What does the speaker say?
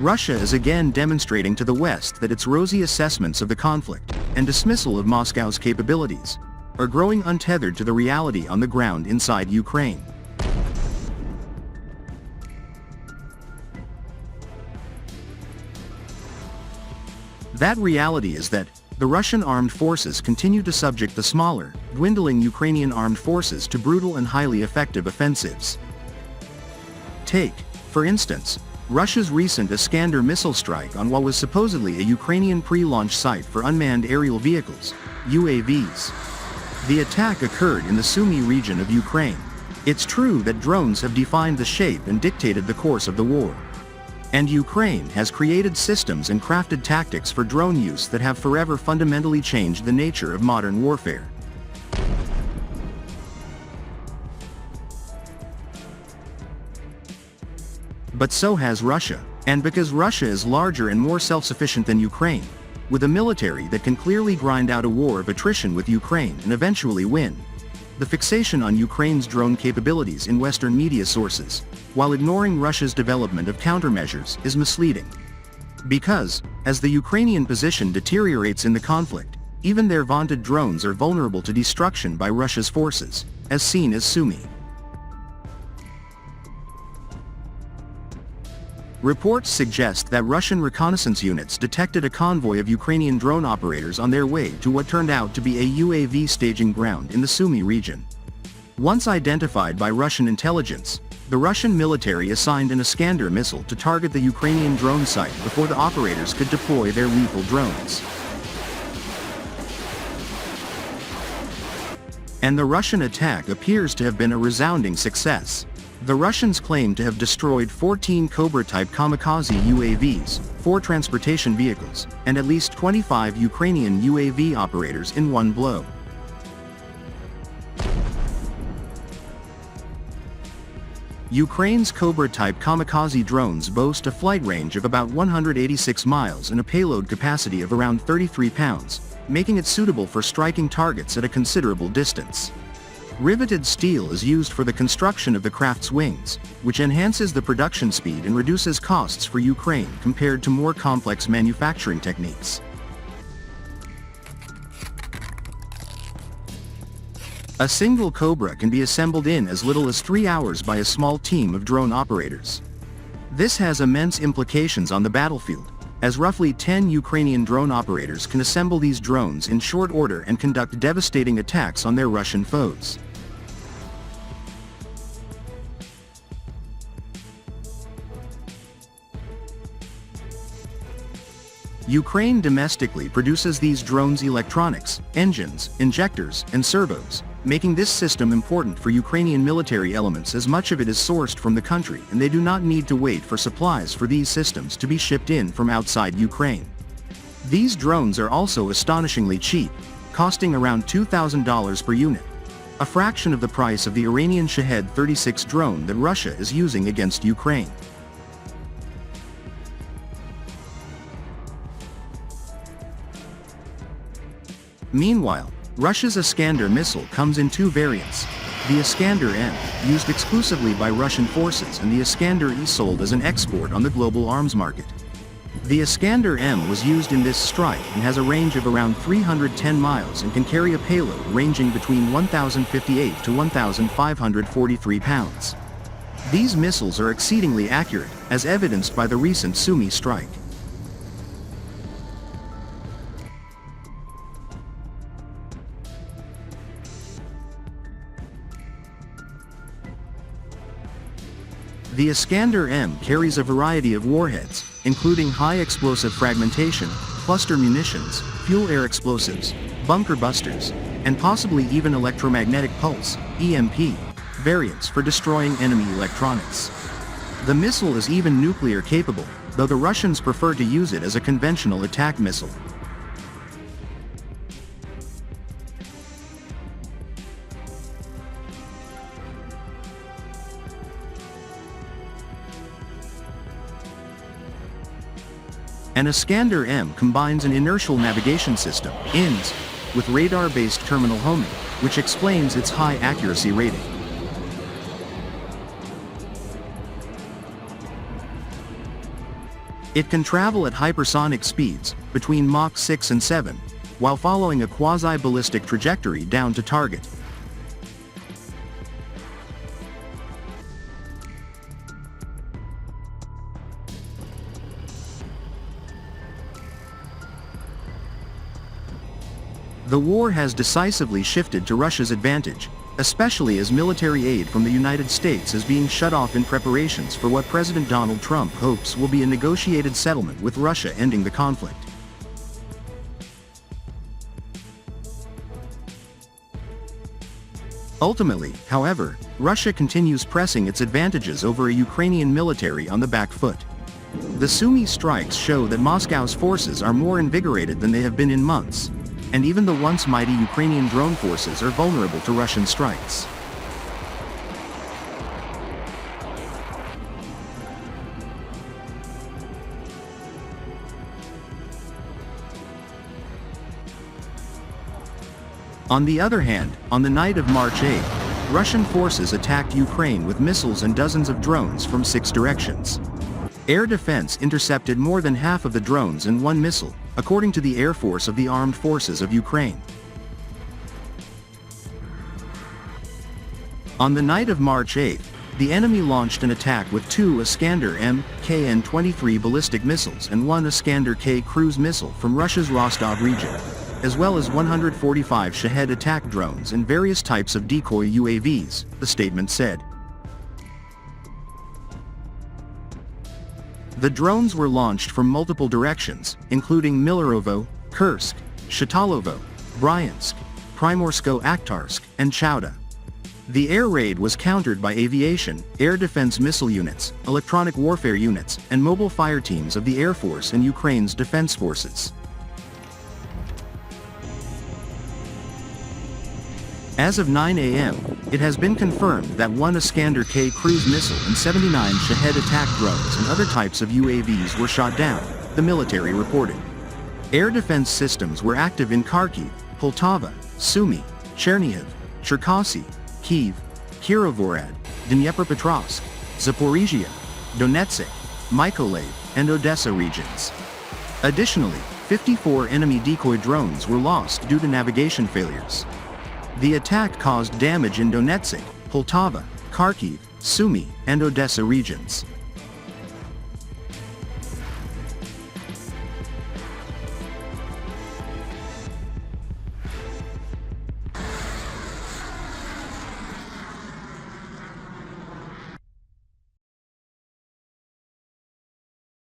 Russia is again demonstrating to the West that its rosy assessments of the conflict, and dismissal of Moscow's capabilities, are growing untethered to the reality on the ground inside Ukraine. That reality is that the Russian armed forces continue to subject the smaller, dwindling Ukrainian armed forces to brutal and highly effective offensives. Take, for instance, Russia's recent Iskander missile strike on what was supposedly a Ukrainian pre-launch site for unmanned aerial vehicles, UAVs. The attack occurred in the Sumy region of Ukraine. It's true that drones have defined the shape and dictated the course of the war. And Ukraine has created systems and crafted tactics for drone use that have forever fundamentally changed the nature of modern warfare. But so has Russia, and because Russia is larger and more self-sufficient than Ukraine, with a military that can clearly grind out a war of attrition with Ukraine and eventually win, the fixation on Ukraine's drone capabilities in Western media sources, while ignoring Russia's development of countermeasures, is misleading. Because, as the Ukrainian position deteriorates in the conflict, even their vaunted drones are vulnerable to destruction by Russia's forces, as seen as Sumy. Reports suggest that Russian reconnaissance units detected a convoy of Ukrainian drone operators on their way to what turned out to be a UAV staging ground in the Sumy region. Once identified by Russian intelligence, the Russian military assigned an Iskander missile to target the Ukrainian drone site before the operators could deploy their lethal drones. And the Russian attack appears to have been a resounding success. The Russians claim to have destroyed 14 Cobra-type kamikaze UAVs, 4 transportation vehicles, and at least 25 Ukrainian UAV operators in one blow. Ukraine's Cobra-type kamikaze drones boast a flight range of about 186 miles and a payload capacity of around 33 pounds, making it suitable for striking targets at a considerable distance. Riveted steel is used for the construction of the craft's wings, which enhances the production speed and reduces costs for Ukraine compared to more complex manufacturing techniques. A single Cobra can be assembled in as little as 3 hours by a small team of drone operators. This has immense implications on the battlefield, as roughly 10 Ukrainian drone operators can assemble these drones in short order and conduct devastating attacks on their Russian foes. Ukraine domestically produces these drones' electronics, engines, injectors, and servos, making this system important for Ukrainian military elements as much of it is sourced from the country and they do not need to wait for supplies for these systems to be shipped in from outside Ukraine. These drones are also astonishingly cheap, costing around $2,000 per unit, a fraction of the price of the Iranian Shahed 36 drone that Russia is using against Ukraine. Meanwhile, Russia's Iskander missile comes in 2 variants: the Iskander M, used exclusively by Russian forces, and the Iskander E, sold as an export on the global arms market. The Iskander M was used in this strike and has a range of around 310 miles and can carry a payload ranging between 1,058 to 1,543 pounds. These missiles are exceedingly accurate, as evidenced by the recent Sumy strike. The Iskander M carries a variety of warheads, including high explosive fragmentation, cluster munitions, fuel-air explosives, bunker busters, and possibly even electromagnetic pulse (EMP) variants for destroying enemy electronics. The missile is even nuclear capable, though the Russians prefer to use it as a conventional attack missile. An Iskander M combines an inertial navigation system, INS, with radar-based terminal homing, which explains its high accuracy rating. It can travel at hypersonic speeds, between Mach 6 and 7, while following a quasi-ballistic trajectory down to target. The war has decisively shifted to Russia's advantage, especially as military aid from the United States is being shut off in preparations for what President Donald Trump hopes will be a negotiated settlement with Russia ending the conflict. Ultimately, however, Russia continues pressing its advantages over a Ukrainian military on the back foot. The Sumy strikes show that Moscow's forces are more invigorated than they have been in months, and even the once mighty Ukrainian drone forces are vulnerable to Russian strikes. On the other hand, on the night of March 8, Russian forces attacked Ukraine with missiles and dozens of drones from 6 directions. Air defense intercepted more than half of the drones and 1 missile, according to the Air Force of the Armed Forces of Ukraine. On the night of March 8, the enemy launched an attack with 2 Iskander Mkn-23 ballistic missiles and 1 Iskander K cruise missile from Russia's Rostov region, as well as 145 Shahed attack drones and various types of decoy UAVs, the statement said. The drones were launched from multiple directions, including Milarovo, Kursk, Shatalovo, Bryansk, Primorsko-Akhtarsk, and Chauda. The air raid was countered by aviation, air defense missile units, electronic warfare units, and mobile fire teams of the Air Force and Ukraine's defense forces. As of 9 a.m., it has been confirmed that 1 Iskander K cruise missile and 79 Shahed attack drones and other types of UAVs were shot down, the military reported. Air defense systems were active in Kharkiv, Poltava, Sumy, Chernihiv, Cherkasy, Kyiv, Kirovohrad, Dnepropetrovsk, Zaporizhia, Donetsk, Mykolaiv, and Odessa regions. Additionally, 54 enemy decoy drones were lost due to navigation failures. The attack caused damage in Donetsk, Poltava, Kharkiv, Sumy, and Odessa regions.